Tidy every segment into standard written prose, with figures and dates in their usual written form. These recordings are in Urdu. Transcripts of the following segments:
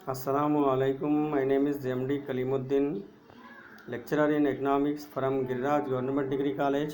Assalamu alaikum. My name is MD Kalimuddin, lecturer in economics from Giriraj Government Degree College,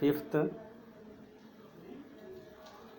5th।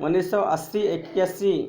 1980-81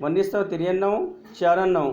1993-94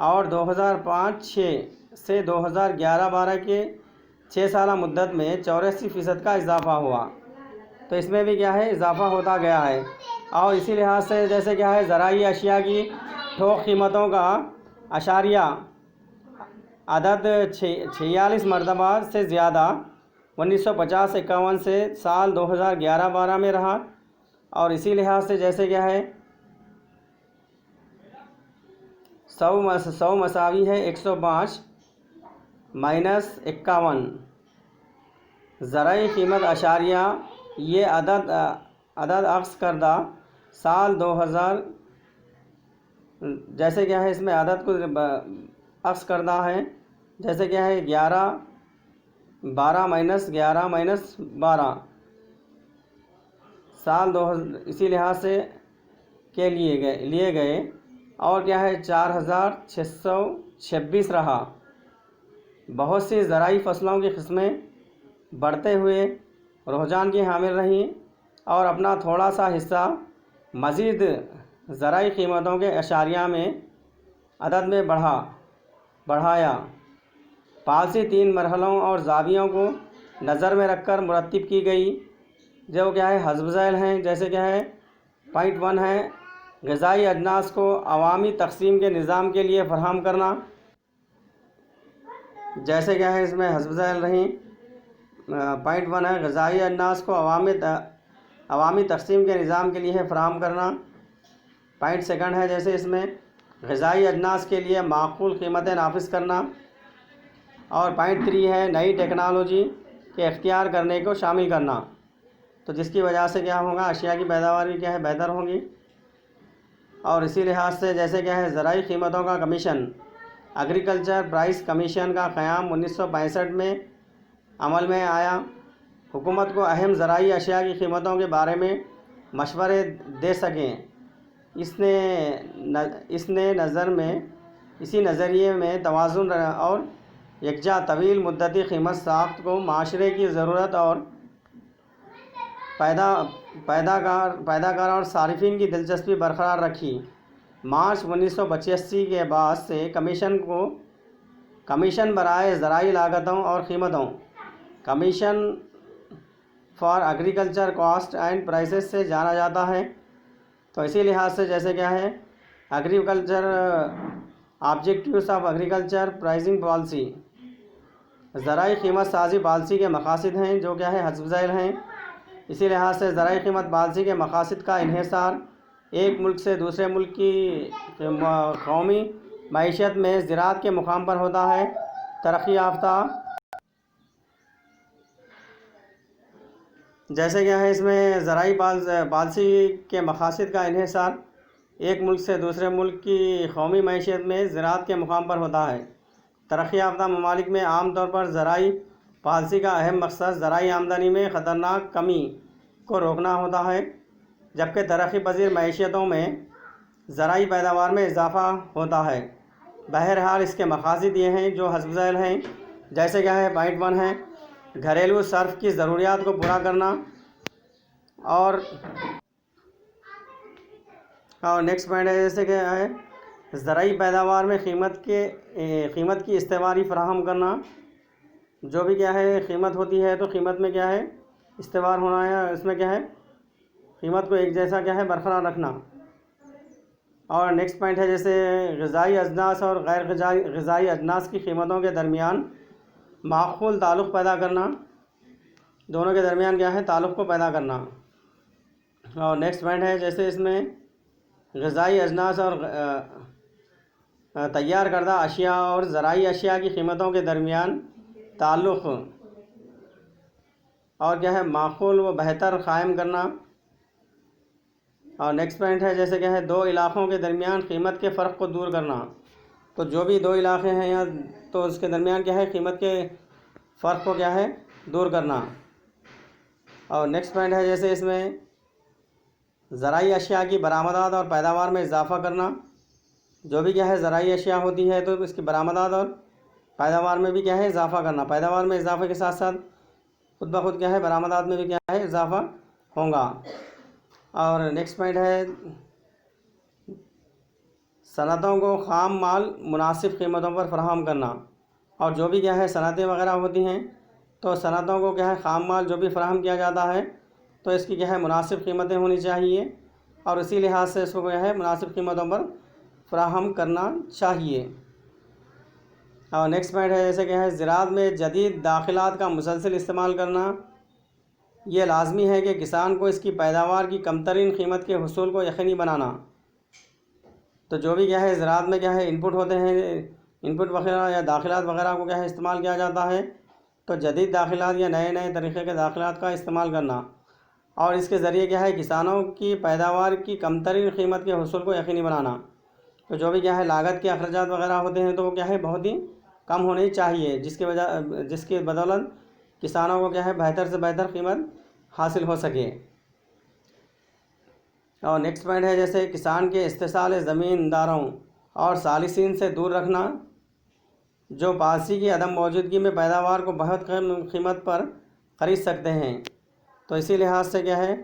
اور 2005-06 سے 2011-12 کے 6 سالہ مدت میں 84% کا اضافہ ہوا۔ تو اس میں بھی کیا ہے اضافہ ہوتا گیا ہے۔ اور اسی لحاظ سے جیسے کیا ہے زرعی اشیاء کی تھوک قیمتوں کا اشاریہ عدد 46 مرتبہ سے زیادہ 1950-51 سے سال 2011-12 میں رہا۔ اور اسی لحاظ سے جیسے کیا ہے 100 مساوی ہے 105 مائنس 51 زرعی قیمت اشاریہ یہ عدد اخذ کردہ سال 2000 جیسے کیا ہے اس میں عدد کو اخذ کردہ ہے جیسے کیا ہے 12 مائنس 11 مائنس 12 سال 2000 اسی لحاظ سے کے لیے گئے اور کیا ہے 4626 رہا۔ بہت سی زرعی فصلوں کی قسمیں بڑھتے ہوئے رجحان کی حامل رہیں اور اپنا تھوڑا سا حصہ مزید زرعی قیمتوں کے اشاریہ میں عدد میں بڑھایا۔ پالیسی 3 مرحلوں اور زاویوں کو نظر میں رکھ کر مرتب کی گئی جو کیا ہے حسب ذیل ہیں جیسے کیا ہے پوائنٹ 1 ہے غذائی اجناس کو عوامی تقسیم کے نظام کے لیے فراہم کرنا۔ جیسے کیا ہے اس میں حسب ذیل رہیں پوائنٹ 1 ہے غذائی اجناس کو عوامی تقسیم کے نظام کے لیے فراہم کرنا۔ پوائنٹ 2 ہے جیسے اس میں غذائی اجناس کے لیے معقول قیمتیں نافذ کرنا۔ اور پوائنٹ 3 ہے نئی ٹیکنالوجی کے اختیار کرنے کو شامل کرنا، تو جس کی وجہ سے کیا ہوگا اشیاء کی پیداوار بھی کیا ہے بہتر ہوگی۔ اور اسی لحاظ سے جیسے کیا ہے زرعی قیمتوں کا کمیشن ایگریکلچر پرائس کمیشن کا قیام 1965 میں عمل میں آیا۔ حکومت کو اہم زرعی اشیاء کی قیمتوں کے بارے میں مشورے دے سکیں اسی نظریے میں توازن اور یکجا طویل مدتی قیمت ساخت کو معاشرے کی ضرورت اور پیداکار اور صارفین کی دلچسپی برقرار رکھی۔ مارچ 1985 کے بعد سے کمیشن برائے زرعی لاگتوں اور قیمتوں commission for agriculture cost and prices سے جانا جاتا ہے۔ تو اسی لحاظ سے جیسے کیا ہے agriculture objectives of agriculture pricing policy زرعی قیمت سازی پالیسی کے مقاصد ہیں جو کیا ہے حسب ذیل ہیں۔ اسی لحاظ سے زرعی قیمت پالیسی کے مقاصد کا انحصار ایک ملک سے دوسرے ملک کی قومی معیشت میں زراعت کے مقام پر ہوتا ہے۔ ترقی یافتہ جیسے کیا ہے اس میں زرعی پالیسی کے مقاصد کا انحصار ایک ملک سے دوسرے ملک کی قومی معیشت میں زراعت کے مقام پر ہوتا ہے۔ ترقی یافتہ ممالک میں عام طور پر زرعی پالیسی کا اہم مقصد زرعی آمدنی میں خطرناک کمی کو روکنا ہوتا ہے، جبکہ ترقی پذیر معیشتوں میں زرعی پیداوار میں اضافہ ہوتا ہے۔ بہرحال اس کے مقاصد یہ ہیں جو حسب ذیل ہیں جیسے کیا ہے پوائنٹ 1 ہے گھریلو صرف کی ضروریات کو پورا کرنا۔ اور نیکسٹ پوائنٹ ہے جیسے کہ ہے زرعی پیداوار میں قیمت کی استواری فراہم کرنا۔ جو بھی کیا ہے قیمت ہوتی ہے تو قیمت میں کیا ہے استوار ہونا ہے، اس میں کیا ہے قیمت کو ایک جیسا کیا ہے برقرار رکھنا۔ اور نیکسٹ پوائنٹ ہے جیسے غذائی اجناس اور غیر غذائی اجناس کی قیمتوں کے درمیان معقول تعلق پیدا کرنا، دونوں کے درمیان کیا ہے تعلق کو پیدا کرنا۔ اور نیکسٹ پوائنٹ ہے جیسے اس میں غذائی اجناس اور تیار کردہ اشیاء اور زرعی اشیاء کی قیمتوں کے درمیان تعلق اور کیا ہے معقول و بہتر قائم کرنا۔ اور نیکسٹ پوائنٹ ہے جیسے کیا ہے 2 علاقوں کے درمیان قیمت کے فرق کو دور کرنا، تو جو بھی 2 علاقے ہیں یا تو اس کے درمیان کیا ہے قیمت کے فرق کو کیا ہے دور کرنا۔ اور نیکسٹ پوائنٹ ہے جیسے اس میں زرعی اشیاء کی برآمدات اور پیداوار میں اضافہ کرنا۔ جو بھی کیا ہے زرعی اشیاء ہوتی ہے تو اس کی برآمدات اور پیداوار میں بھی کیا ہے اضافہ کرنا، پیداوار میں اضافے کے ساتھ ساتھ خود بخود کیا ہے برآمدات میں بھی کیا ہے اضافہ ہوگا۔ اور نیکسٹ پوائنٹ ہے صنعتوں کو خام مال مناسب قیمتوں پر فراہم کرنا، اور جو بھی کیا ہے صنعتیں وغیرہ ہوتی ہیں تو صنعتوں کو کیا ہے خام مال جو بھی فراہم کیا جاتا ہے تو اس کی کیا ہے مناسب قیمتیں ہونی چاہیے، اور اسی لحاظ سے اس کو کیا ہے مناسب قیمتوں پر فراہم کرنا چاہیے۔ اور نیکسٹ پوائنٹ ہے جیسے کہ ہے زراعت میں جدید داخلات کا مسلسل استعمال کرنا۔ یہ لازمی ہے کہ کسان کو اس کی پیداوار کی کم ترین قیمت کے حصول کو یقینی بنانا۔ تو جو بھی کیا ہے زراعت میں کیا ہے انپٹ ہوتے ہیں، انپٹ وغیرہ یا داخلات وغیرہ کو کیا ہے استعمال کیا جاتا ہے، تو جدید داخلات یا نئے نئے طریقے کے داخلات کا استعمال کرنا، اور اس کے ذریعے کیا ہے کسانوں کی پیداوار کی کم ترین قیمت کے حصول کو یقینی بنانا۔ تو جو بھی کیا ہے لاگت کے اخراجات وغیرہ ہوتے ہیں تو وہ کیا ہے بہت ہی کم ہونی چاہیے، جس کی بدولت کسانوں کو کیا ہے بہتر سے بہتر قیمت حاصل ہو سکے۔ اور نیکسٹ پوائنٹ ہے جیسے کسان کے استحصال زمینداروں اور ثالثین سے دور رکھنا، جو پالیسی کی عدم موجودگی میں پیداوار کو بہت کم قیمت پر خرید سکتے ہیں۔ تو اسی لحاظ سے کیا ہے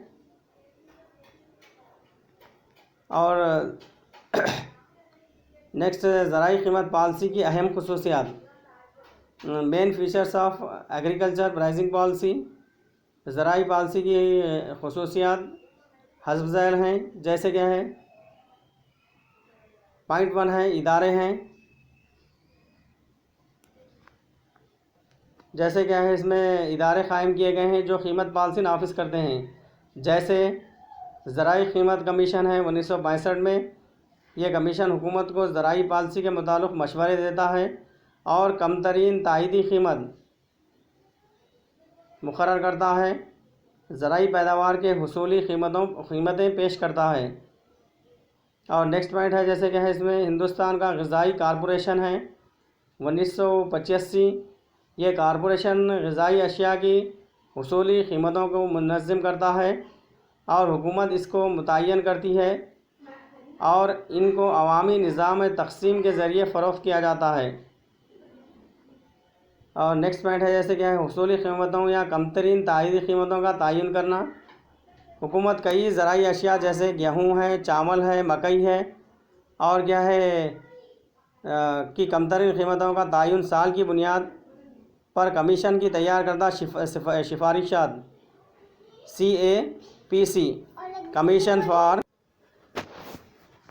اور نیکسٹ زرعی قیمت پالیسی کی اہم خصوصیات، main features of agriculture pricing policy. زرعی پالیسی کی خصوصیات حسب ذیل ہیں، جیسے کیا ہے پوائنٹ 1 ہے ادارے ہیں، جیسے کیا ہے اس میں ادارے قائم کیے گئے ہیں جو قیمت پالیسی نافذ کرتے ہیں، جیسے زرعی قیمت کمیشن ہے 1965 میں۔ یہ کمیشن حکومت کو زرعی پالیسی کے متعلق مشورے دیتا ہے اور کم ترین تائیدی قیمت مقرر کرتا ہے، زرعی پیداوار کے حصولی قیمتیں پیش کرتا ہے۔ اور نیکسٹ پوائنٹ ہے جیسے کہ ہے اس میں ہندوستان کا غذائی کارپوریشن ہے 1985۔ یہ کارپوریشن غذائی اشیاء کی حصولی قیمتوں کو منظم کرتا ہے اور حکومت اس کو متعین کرتی ہے، اور ان کو عوامی نظام تقسیم کے ذریعے فروخت کیا جاتا ہے۔ اور نیکسٹ پوائنٹ ہے جیسے کہ ہے حصولی قیمتوں یا کم ترین تائیدی قیمتوں کا تعین کرنا۔ حکومت کئی زرعی اشیاء جیسے گیہوں ہے، چاول ہے، مکئی ہے اور کیا ہے کی کم ترین قیمتوں کا تعین سال کی بنیاد پر کمیشن کی تیار کردہ سفارشات CAPC کمیشن فار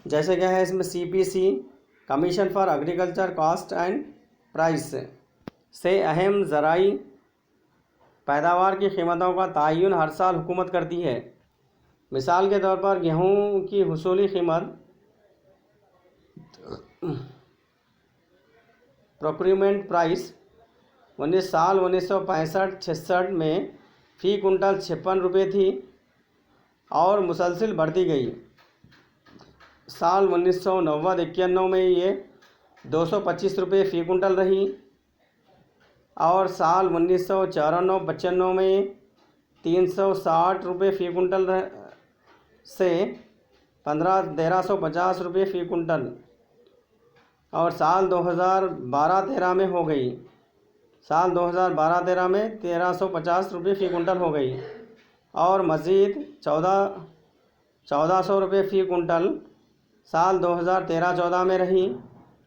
جیسے کیا ہے اس میں CPC commission for agriculture cost and price سے اہم زرعی پیداوار کی قیمتوں کا تعین ہر سال حکومت کرتی ہے۔ مثال کے طور پر گیہوں کی حصولی قیمت پروکیورمنٹ پرائس 1965-66 میں فی کنٹل 56 روپے تھی اور مسلسل بڑھتی گئی۔ سال 1990-91 میں یہ 225 روپے فی کنٹل رہی، اور سال 1994-95 میں 360 روپے فی کنٹل سے 1350 روپے فی کنٹل، اور سال 2012-13 میں ہو گئی، سال 2012-13 میں 1350 روپے فی کنٹل ہو گئی، اور مزید 1400 روپے فی کنٹل سال 2013-14 میں رہی۔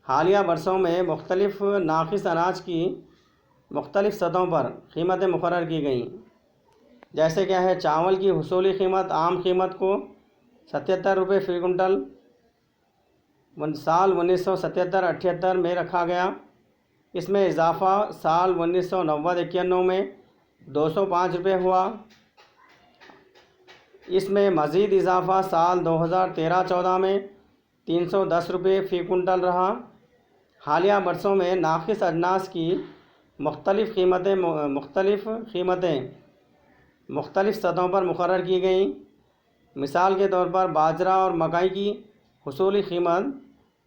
حالیہ برسوں میں مختلف ناقص اناج کی مختلف سطحوں پر قیمتیں مقرر کی گئیں، جیسے کیا ہے چاول کی حصولی قیمت عام قیمت کو 77 روپے فی کنٹل سال 1977-78 میں رکھا گیا۔ اس میں اضافہ سال 1990-91 میں 205 روپے ہوا۔ اس میں مزید اضافہ سال 2013-14 میں 310 روپے فی کنٹل رہا۔ حالیہ برسوں میں ناقص اجناس کی مختلف قیمتیں مختلف سطحوں پر مقرر کی گئیں۔ مثال کے طور پر باجرہ اور مکئی کی حصولی قیمت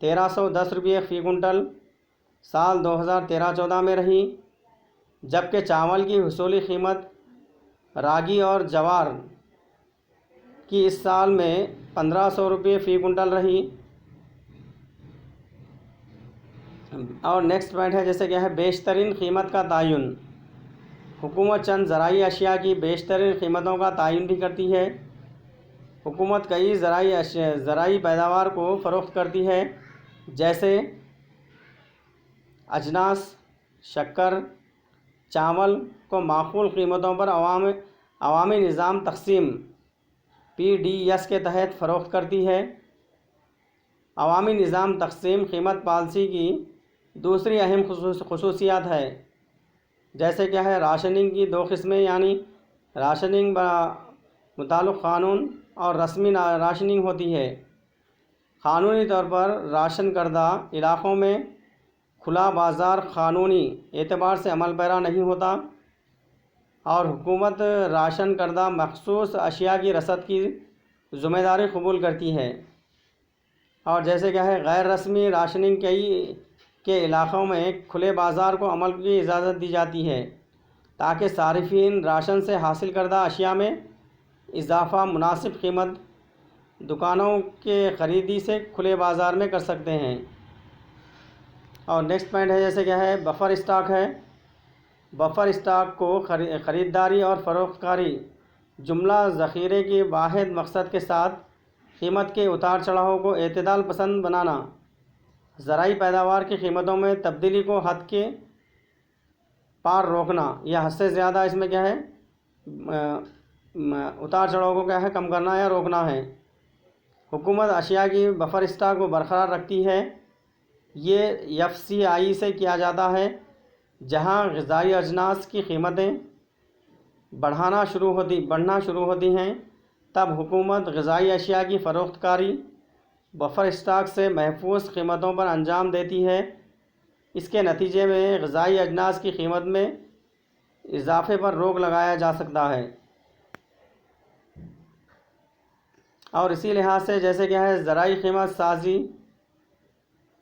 1310 روپے فی کنٹل سال 2013-14 میں رہی، جبکہ چاول کی حصولی قیمت راگی اور جوار کی اس سال میں 1500 روپے فی کنٹل رہی۔ اور نیکسٹ پوائنٹ ہے جیسے کہ ہے بیشترین قیمت کا تعین۔ حکومت چند زرعی اشیاء کی بیشترین قیمتوں کا تعین بھی کرتی ہے۔ حکومت کئی زرعی پیداوار کو فروخت کرتی ہے جیسے اجناس شکر چاول کو معقول قیمتوں پر عوامی نظام تقسیم PDS کے تحت فروخت کرتی ہے۔ عوامی نظام تقسیم قیمت پالیسی کی دوسری اہم خصوصیات ہے۔ جیسے کیا ہے راشننگ کی دو قسمیں، یعنی راشننگ متعلق قانون اور رسمی راشننگ ہوتی ہے۔ قانونی طور پر راشن کردہ علاقوں میں کھلا بازار قانونی اعتبار سے عمل پیرا نہیں ہوتا اور حکومت راشن کردہ مخصوص اشیاء کی رسد کی ذمہ داری قبول کرتی ہے۔ اور جیسے کیا ہے غیر رسمی راشننگ کے علاقوں میں کھلے بازار کو عمل کی اجازت دی جاتی ہے تاکہ صارفین راشن سے حاصل کردہ اشیاء میں اضافہ مناسب قیمت دکانوں کے خریدی سے کھلے بازار میں کر سکتے ہیں۔ اور نیکسٹ پوائنٹ ہے جیسے کیا ہے بفر اسٹاک ہے۔ بفر اسٹاک کو خریداری اور فروخت کاری جملہ ذخیرے کی واحد مقصد کے ساتھ قیمت کے اتار چڑھاؤ کو اعتدال پسند بنانا، زرعی پیداوار کی قیمتوں میں تبدیلی کو حد کے پار روکنا یا حد سے زیادہ اس میں کیا ہے اتار چڑھاؤ کو کیا ہے کم کرنا یا روکنا ہے۔ حکومت اشیاء کی بفر اسٹاک کو برقرار رکھتی ہے۔ یہ FCI سے کیا جاتا ہے۔ جہاں غذائی اجناس کی قیمتیں بڑھنا شروع ہوتی ہیں تب حکومت غذائی اشیاء کی فروخت کاری بفر اسٹاک سے محفوظ قیمتوں پر انجام دیتی ہے۔ اس کے نتیجے میں غذائی اجناس کی قیمت میں اضافے پر روک لگایا جا سکتا ہے۔ اور اسی لحاظ سے جیسے کیا ہے زرعی قیمت سازی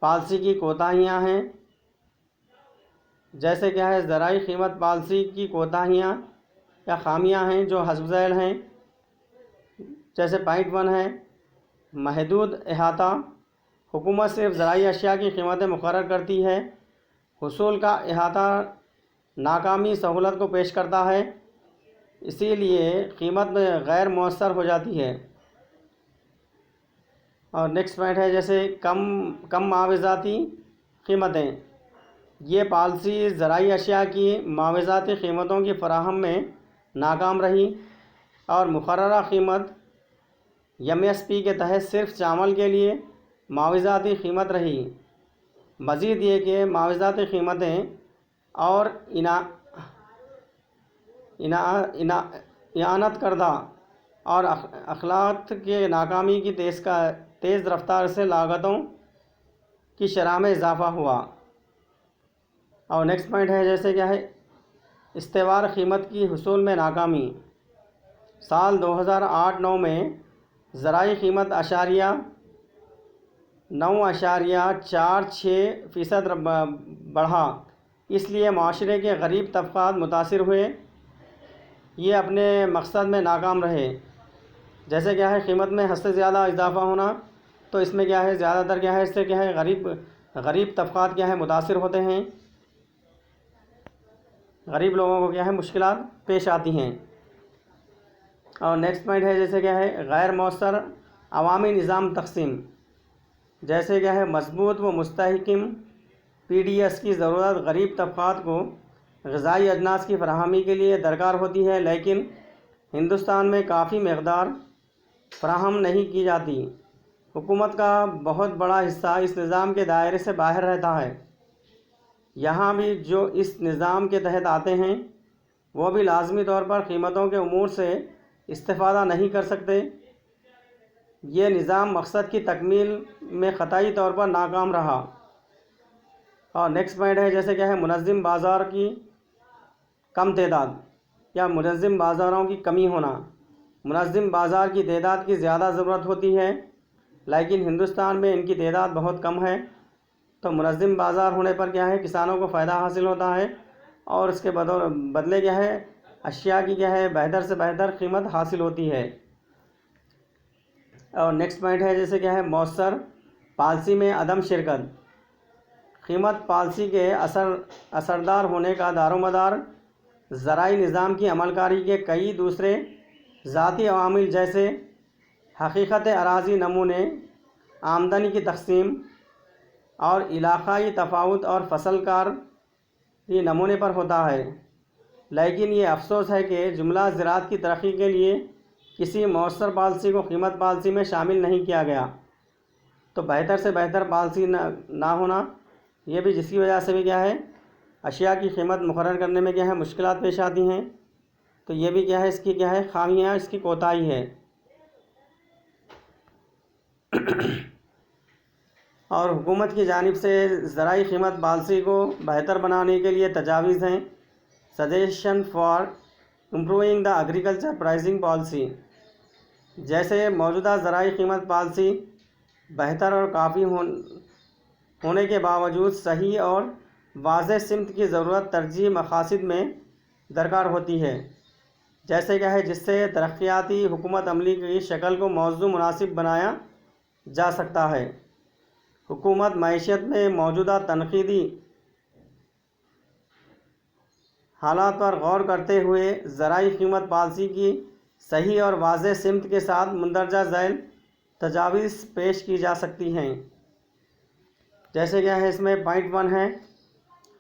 پالیسی کی کوتاہیاں ہیں۔ جیسے کیا ہے زرعی قیمت پالیسی کی کوتاہیاں یا خامیاں ہیں جو حسب ذیل ہیں۔ جیسے پوائنٹ 1 ہے محدود احاطہ۔ حکومت صرف زرعی اشیاء کی قیمتیں مقرر کرتی ہے۔ حصول کا احاطہ ناکامی سہولت کو پیش کرتا ہے، اسی لیے قیمت غیر مؤثر ہو جاتی ہے۔ اور نیکسٹ پوائنٹ ہے جیسے کم معاوضاتی قیمتیں۔ یہ پالیسی زرعی اشیاء کی معاوضاتی قیمتوں کی فراہم میں ناکام رہی اور مقررہ قیمت MSP کے تحت صرف چاول کے لیے معاوضاتی قیمت رہی۔ مزید یہ کہ معاوضاتی قیمتیں اور اعانت کردہ اور اخلاق کے ناکامی کی تیز رفتار سے لاگتوں کی شرح میں اضافہ ہوا۔ اور نیکسٹ پوائنٹ ہے جیسے کیا ہے استوار قیمت کی حصول میں ناکامی۔ سال 2008-9 میں زرعی قیمت 9.46% بڑھا، اس لیے معاشرے کے غریب طبقات متاثر ہوئے، یہ اپنے مقصد میں ناکام رہے۔ جیسے کیا ہے قیمت میں حد سے زیادہ اضافہ ہونا تو اس میں کیا ہے زیادہ تر کیا ہے اس سے کیا ہے غریب طبقات کیا ہے متاثر ہوتے ہیں، غریب لوگوں کو کیا ہے مشکلات پیش آتی ہیں۔ اور نیکسٹ پوائنٹ ہے جیسے کیا ہے غیر مؤثر عوامی نظام تقسیم۔ جیسے کیا ہے مضبوط و مستحکم PDS کی ضرورت غریب طبقات کو غذائی اجناس کی فراہمی کے لیے درکار ہوتی ہے، لیکن ہندوستان میں کافی مقدار فراہم نہیں کی جاتی۔ حکومت کا بہت بڑا حصہ اس نظام کے دائرے سے باہر رہتا ہے۔ یہاں بھی جو اس نظام کے تحت آتے ہیں وہ بھی لازمی طور پر قیمتوں کے امور سے استفادہ نہیں کر سکتے۔ یہ نظام مقصد کی تکمیل میں قطعی طور پر ناکام رہا۔ اور نیکسٹ پوائنٹ ہے جیسے کیا ہے منظم بازار کی کم تعداد یا منظم بازاروں کی کمی ہونا۔ منظم بازار کی تعداد کی زیادہ ضرورت ہوتی ہے، لیکن ہندوستان میں ان کی تعداد بہت کم ہے، تو منظم بازار ہونے پر کیا ہے کسانوں کو فائدہ حاصل ہوتا ہے اور اس کے بدلے کیا ہے اشیاء کی کیا ہے بہتر سے بہتر قیمت حاصل ہوتی ہے۔ اور نیکسٹ پوائنٹ ہے جیسے کیا ہے مؤثر پالیسی میں عدم شرکت۔ قیمت پالیسی کے اثردار ہونے کا دار و مدار زرعی نظام کی عمل کاری کے کئی دوسرے ذاتی عوامل جیسے حقیقت اراضی نمونے، آمدنی کی تقسیم، اور علاقائی تفاوت اور فصل کار یہ نمونے پر ہوتا ہے، لیکن یہ افسوس ہے کہ جملہ زراعت کی ترقی کے لیے کسی مؤثر پالیسی کو قیمت پالیسی میں شامل نہیں کیا گیا۔ تو بہتر سے بہتر پالیسی نہ ہونا، یہ بھی جس کی وجہ سے بھی کیا ہے اشیاء کی قیمت مقرر کرنے میں کیا ہے مشکلات پیش آتی ہیں۔ تو یہ بھی کیا ہے اس کی کیا ہے خامیاں، اس کی کوتاہی ہے۔ اور حکومت کی جانب سے زرعی قیمت پالیسی کو بہتر بنانے کے لیے تجاویز ہیں۔ Suggestion for improving the agriculture pricing policy, جیسے موجودہ زرعی قیمت پالیسی بہتر اور کافی ہونے کے باوجود صحیح اور واضح سمت کی ضرورت ترجیح مقاصد میں درکار ہوتی ہے، جیسے کیا ہے جس سے ترقیاتی حکمت عملی کی شکل کو موضوع مناسب بنایا جا سکتا ہے۔ حکومت معیشت میں موجودہ تنقیدی حالات پر غور کرتے ہوئے زرعی قیمت پالیسی کی صحیح اور واضح سمت کے ساتھ مندرجہ ذیل تجاویز پیش کی جا سکتی ہیں۔ جیسے کیا ہے اس میں پوائنٹ 1 ہے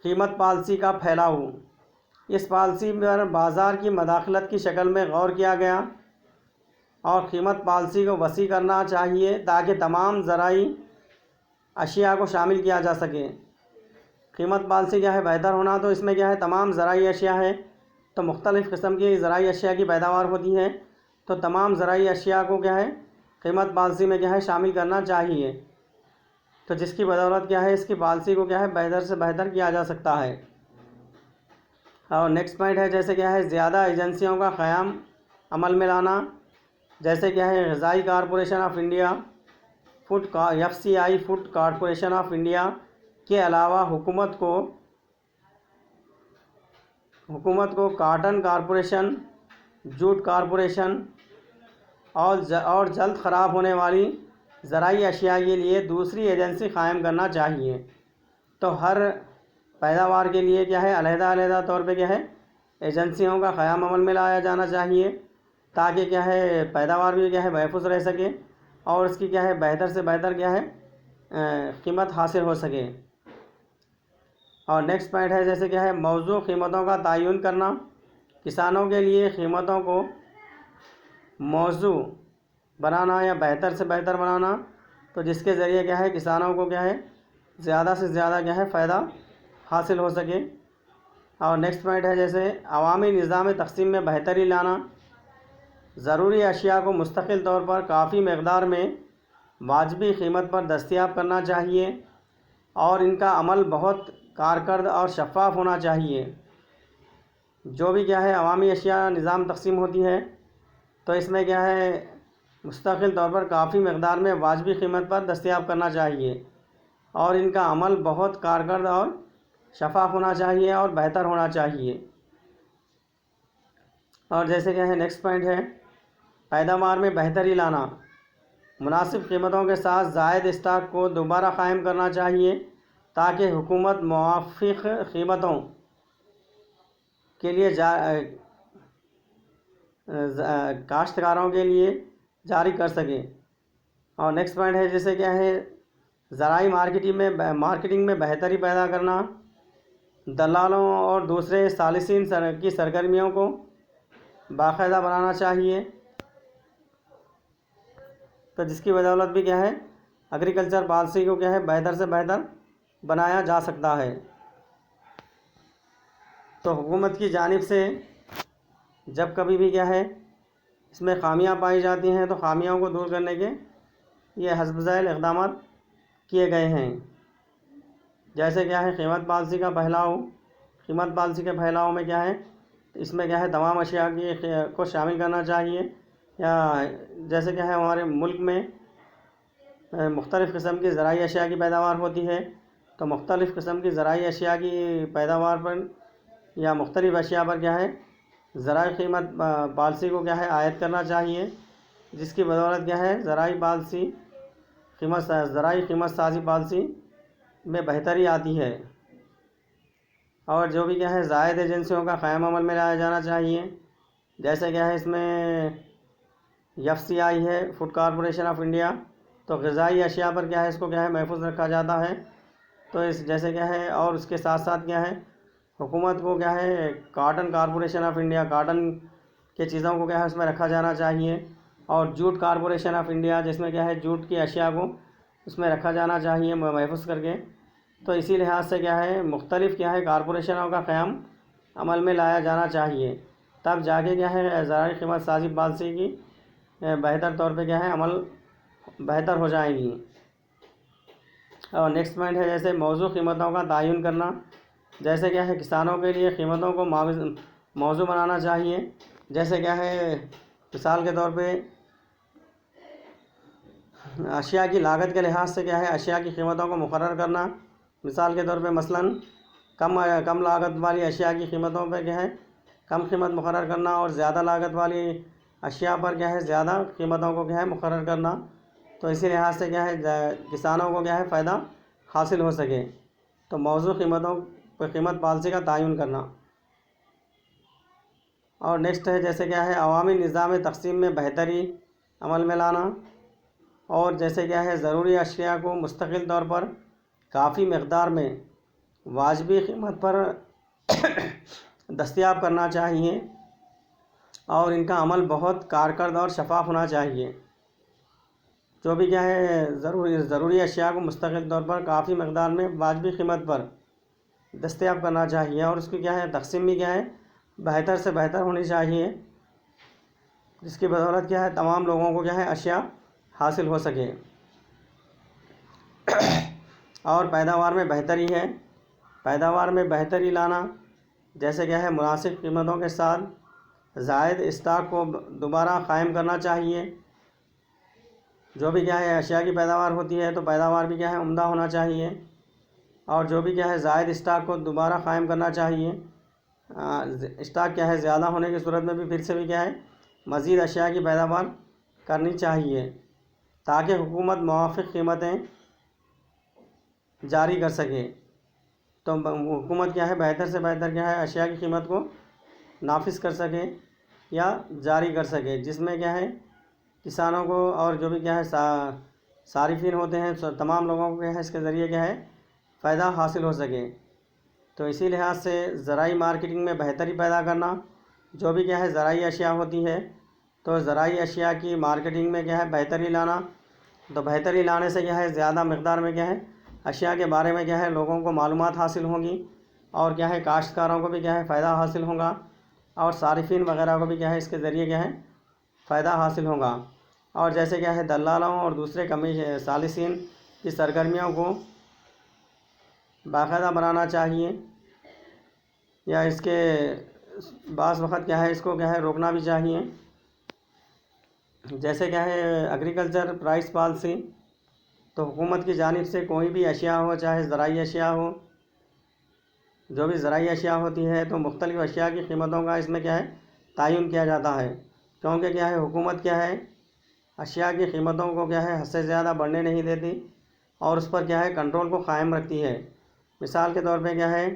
قیمت پالیسی کا پھیلاؤ۔ اس پالیسی پر بازار کی مداخلت کی شکل میں غور کیا گیا اور قیمت پالیسی کو وسیع کرنا چاہیے تاکہ تمام زرعی اشیاء کو شامل کیا جا سکے۔ قیمت پالیسی کیا ہے بہتر ہونا، تو اس میں کیا ہے تمام زرعی اشیاء ہے، تو مختلف قسم کی زرعی اشیاء کی پیداوار ہوتی ہے، تو تمام زرعی اشیاء کو کیا ہے قیمت پالیسی میں کیا ہے شامل کرنا چاہیے، تو جس کی بدولت کیا ہے اس کی پالیسی کو کیا ہے بہتر سے بہتر کیا جا سکتا ہے۔ اور نیکسٹ پوائنٹ ہے جیسے کیا ہے زیادہ ایجنسیوں کا قیام عمل میں لانا، جیسے کیا ہے غذائی corporation of India, FCI food corporation of India کے علاوہ حکومت کو کاٹن کارپوریشن، جوٹ کارپوریشن اور جلد خراب ہونے والی زرعی اشیاء کے لیے دوسری ایجنسی قائم کرنا چاہیے۔ تو ہر پیداوار کے لیے کیا ہے علیحدہ علیحدہ طور پہ کیا ہے ایجنسیوں کا قیام عمل میں لایا جانا چاہیے، تاکہ کیا ہے پیداوار بھی کیا ہے محفوظ رہ سکے اور اس کی کیا ہے بہتر سے بہتر کیا ہے قیمت حاصل ہو سکے۔ اور نیکسٹ پوائنٹ ہے جیسے کیا ہے موضوع قیمتوں کا تعین کرنا، کسانوں کے لیے قیمتوں کو موضوع بنانا یا بہتر سے بہتر بنانا، تو جس کے ذریعے کیا ہے کسانوں کو کیا ہے زیادہ سے زیادہ کیا ہے فائدہ حاصل ہو سکے۔ اور نیکسٹ پوائنٹ ہے جیسے عوامی نظام تقسیم میں بہتری لانا، ضروری اشیاء کو مستقل طور پر کافی مقدار میں واجبی قیمت پر دستیاب کرنا چاہیے اور ان کا عمل بہت کارکرد اور شفاف ہونا چاہیے۔ جو بھی کیا ہے عوامی اشیاء نظام تقسیم ہوتی ہے تو اس میں کیا ہے مستقل طور پر کافی مقدار میں واجبی قیمت پر دستیاب کرنا چاہیے اور ان کا عمل بہت کارکرد اور شفاف ہونا چاہیے اور بہتر ہونا چاہیے۔ اور جیسے کہ ہے نیکسٹ پوائنٹ ہے پیداوار میں بہتری لانا، مناسب قیمتوں کے ساتھ زائد اسٹاک کو دوبارہ قائم کرنا چاہیے تاکہ حکومت موافق قیمتوں کے لیے کاشتکاروں کے لیے جاری کر سکے۔ اور نیکسٹ پوائنٹ ہے جیسے کیا ہے زرعی مارکیٹنگ میں بہتری پیدا کرنا، دلالوں اور دوسرے ثالثین کی سرگرمیوں کو باقاعدہ بنانا چاہیے، تو جس کی بدولت بھی کیا ہے ایگریکلچر پالیسی کو کیا ہے بہتر سے بہتر بنایا جا سکتا ہے۔ تو حکومت کی جانب سے جب کبھی بھی کیا ہے اس میں خامیاں پائی جاتی ہیں تو خامیوں کو دور کرنے کے یہ حسب ذیل اقدامات کیے گئے ہیں۔ جیسے کیا ہے قیمت پالیسی کا پھیلاؤ، قیمت پالیسی کے پھیلاؤ میں کیا ہے اس میں کیا ہے تمام اشیاء کو شامل کرنا چاہیے، یا جیسے کیا ہے ہمارے ملک میں مختلف قسم کی زرعی اشیاء کی پیداوار ہوتی ہے، تو مختلف قسم کی زرعی اشیاء کی پیداوار پر یا مختلف اشیاء پر کیا ہے زرعی قیمت پالیسی کو کیا ہے عائد کرنا چاہیے، جس کی بدولت کیا ہے زرعی قیمت سازی پالیسی میں بہتری آتی ہے۔ اور جو بھی کیا ہے زائد ایجنسیوں کا قائم عمل میں لایا جانا چاہیے، جیسے کیا ہے اس میں FCI ہے فوڈ کارپوریشن آف انڈیا، تو غذائی اشیاء پر کیا ہے اس کو کیا ہے محفوظ رکھا جاتا ہے تو اس جیسے کیا ہے، اور اس کے ساتھ ساتھ کیا ہے، حکومت کو کیا ہے cotton corporation of India, cotton کے چیزوں کو کیا ہے اس میں رکھا جانا چاہیے، اور جوٹ کارپوریشن آف انڈیا جس میں کیا ہے جوٹ کی اشیاء کو اس میں رکھا جانا چاہیے محفوظ کر کے۔ تو اسی لحاظ سے کیا ہے مختلف کیا ہے کارپوریشنوں کا قیام عمل میں لایا جانا چاہیے، تب جا کے کیا ہے زرعی قیمت سازی پالیسی کی بہتر طور پہ کیا ہے عمل بہتر ہو جائیں گی۔ اور نیکسٹ پوائنٹ ہے جیسے موضوع قیمتوں کا تعین کرنا، جیسے کیا ہے کسانوں کے لیے قیمتوں کو موضوع بنانا چاہیے، جیسے کیا ہے مثال کے طور پہ اشیاء کی لاگت کے لحاظ سے کیا ہے اشیاء کی قیمتوں کو مقرر کرنا، مثال کے طور پہ مثلاً کم لاگت والی اشیاء کی قیمتوں پہ کیا ہے کم قیمت مقرر کرنا، اور زیادہ لاگت والی اشیاء پر کیا ہے زیادہ قیمتوں کو کیا ہے مقرر کرنا، تو اسی لحاظ سے کیا ہے کسانوں کو کیا ہے فائدہ حاصل ہو سکے، تو موضوع قیمتوں پہ قیمت پالیسی کا تعین کرنا۔ اور نیکسٹ ہے جیسے کیا ہے عوامی نظام تقسیم میں بہتری عمل میں لانا، اور جیسے کیا ہے ضروری اشیاء کو مستقل طور پر کافی مقدار میں واجبی قیمت پر دستیاب کرنا چاہیے، اور ان کا عمل بہت کارکرد اور شفاف ہونا چاہیے۔ جو بھی کیا ہے ضروری اشیاء کو مستقل طور پر کافی مقدار میں واجبی قیمت پر دستیاب کرنا چاہیے، اور اس کی کیا ہے تقسیم بھی کیا ہے بہتر سے بہتر ہونی چاہیے، جس کی بدولت کیا ہے تمام لوگوں کو کیا ہے اشیاء حاصل ہو سکے۔ اور پیداوار میں بہتری ہے، پیداوار میں بہتری لانا، جیسے کیا ہے مناسب قیمتوں کے ساتھ زائد اسٹاک کو دوبارہ قائم کرنا چاہیے۔ جو بھی کیا ہے اشیاء کی پیداوار ہوتی ہے تو پیداوار بھی کیا ہے عمدہ ہونا چاہیے، اور جو بھی کیا ہے زائد اسٹاک کو دوبارہ قائم کرنا چاہیے۔ اسٹاک کیا ہے زیادہ ہونے کی صورت میں بھی پھر سے بھی کیا ہے مزید اشیاء کی پیداوار کرنی چاہیے، تاکہ حکومت موافق قیمتیں جاری کر سکے۔ تو حکومت کیا ہے بہتر سے بہتر کیا ہے اشیاء کی قیمت کو نافذ کر سکے یا جاری کر سکے، جس میں کیا ہے کسانوں کو اور جو بھی کیا ہے صارفین ہوتے ہیں تمام لوگوں کو کیا ہے اس کے ذریعے کیا ہے فائدہ حاصل ہو سکے۔ تو اسی لحاظ سے زرعی مارکیٹنگ میں بہتری پیدا کرنا، جو بھی کیا ہے زرعی اشیاء ہوتی ہے تو زرعی اشیاء کی مارکیٹنگ میں کیا ہے بہتری لانا، تو بہتری لانے سے کیا ہے زیادہ مقدار میں کیا ہے اشیاء کے بارے میں کیا ہے لوگوں کو معلومات حاصل ہوں گی، اور کیا ہے کاشتکاروں کو بھی کیا ہے فائدہ حاصل ہوگا، اور صارفین وغیرہ کو بھی کیا ہے اس کے ذریعے کیا ہے فائدہ حاصل ہوگا۔ اور جیسے کیا ہے دلالوں اور دوسرے ثالثین کی سرگرمیوں کو باقاعدہ بنانا چاہیے، یا اس کے بعض وقت کیا ہے اس کو کیا ہے روکنا بھی چاہیے۔ جیسے کیا ہے ایگریکلچر پرائس پالیسی، تو حکومت کی جانب سے کوئی بھی اشیاء ہو چاہے زرعی اشیاء ہو، جو بھی زرعی اشیاء ہوتی ہے تو مختلف اشیاء کی قیمتوں کا اس میں کیا ہے تعین کیا جاتا ہے، کیونکہ کیا ہے حکومت کیا ہے اشیاء کی قیمتوں کو کیا ہے حد سے زیادہ بڑھنے نہیں دیتی، اور اس پر کیا ہے کنٹرول کو قائم رکھتی ہے۔ مثال کے طور پہ کیا ہے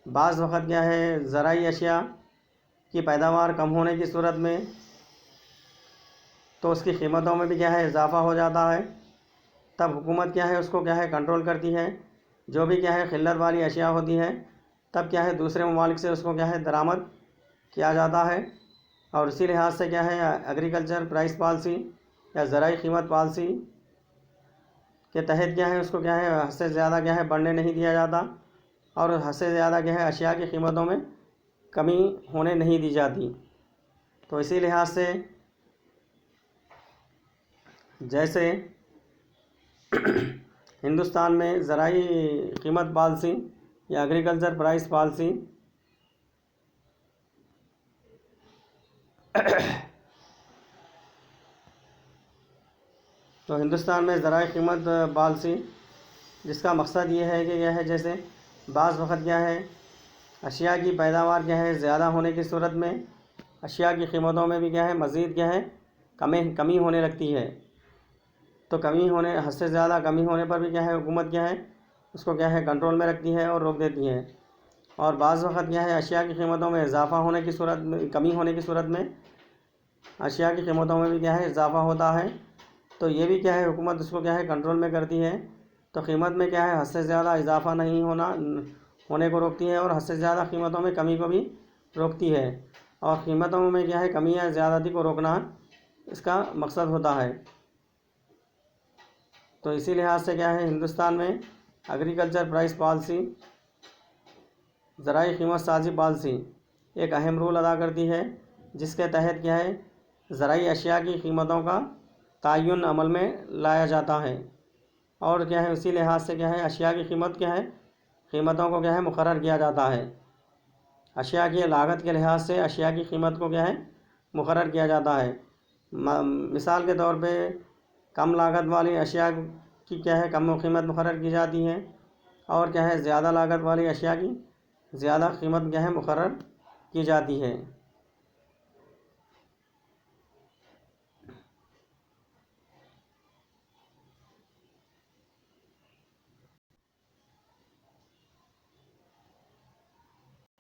بعض وقت کیا ہے زرعی اشیاء کی پیداوار کم ہونے کی صورت میں تو اس کی قیمتوں میں بھی کیا ہے اضافہ ہو جاتا ہے، تب حکومت کیا ہے اس کو کیا ہے کنٹرول کرتی ہے۔ جو بھی کیا ہے قلت والی اشیاء ہوتی ہے تب کیا ہے دوسرے ممالک سے اس کو کیا ہے درآمد کیا جاتا ہے، اور اسی لحاظ سے کیا ہے ایگریکلچر پرائس پالیسی یا زرعی قیمت پالیسی کے تحت کیا ہے اس کو کیا ہے حد سے زیادہ کیا ہے بڑھنے نہیں دیا جاتا، اور حد سے زیادہ کیا ہے اشیاء کی قیمتوں میں کمی ہونے نہیں دی جاتی۔ تو اسی لحاظ سے جیسے ہندوستان میں زرعی قیمت پالیسی یا ایگریکلچر پرائس پالیسی تو ہندوستان میں زرعی قیمت پالیسی جس کا مقصد یہ ہے کہ کیا ہے جیسے بعض وقت کیا ہے اشیاء کی پیداوار کیا ہے زیادہ ہونے کی صورت میں اشیاء کی قیمتوں میں بھی کیا ہے مزید کیا ہے کمی ہونے لگتی ہے، تو حد سے زیادہ کمی ہونے پر بھی کیا ہے حکومت کیا ہے اس کو کیا ہے کنٹرول میں رکھتی ہے اور روک دیتی ہے۔ اور بعض وقت کیا ہے اشیاء کی قیمتوں میں اضافہ ہونے کی صورت میں کمی ہونے کی صورت میں اشیاء کی قیمتوں میں بھی کیا ہے اضافہ ہوتا ہے، تو یہ بھی کیا ہے حکومت اس کو کیا ہے کنٹرول میں کرتی ہے، تو قیمت میں کیا ہے حد سے زیادہ اضافہ نہیں ہونے کو روکتی ہے، اور حد سے زیادہ قیمتوں میں کمی کو بھی روکتی ہے، اور قیمتوں میں کیا ہے کمی یا زیادتی کو روکنا اس کا مقصد ہوتا ہے۔ تو اسی لحاظ سے کیا ہے ہندوستان میں ایگریکلچر پرائس پالیسی، زرعی قیمت سازی پالیسی ایک اہم رول ادا کرتی ہے، جس کے تحت کیا ہے زرعی اشیاء کی قیمتوں کا تعین عمل میں لایا جاتا ہے، اور کیا ہے اسی لحاظ سے کیا ہے اشیاء کی قیمت کیا ہے قیمتوں کو کیا ہے مقرر کیا جاتا ہے۔ اشیاء کی لاگت کے لحاظ سے اشیاء کی قیمت کو کیا ہے مقرر کیا جاتا ہے۔ مثال کے طور پہ کم لاگت والی اشیاء کی کیا ہے کم قیمت مقرر کی جاتی ہے، اور کیا ہے زیادہ لاگت والی اشیاء کی زیادہ قیمت کیا ہے مقرر کی جاتی ہے۔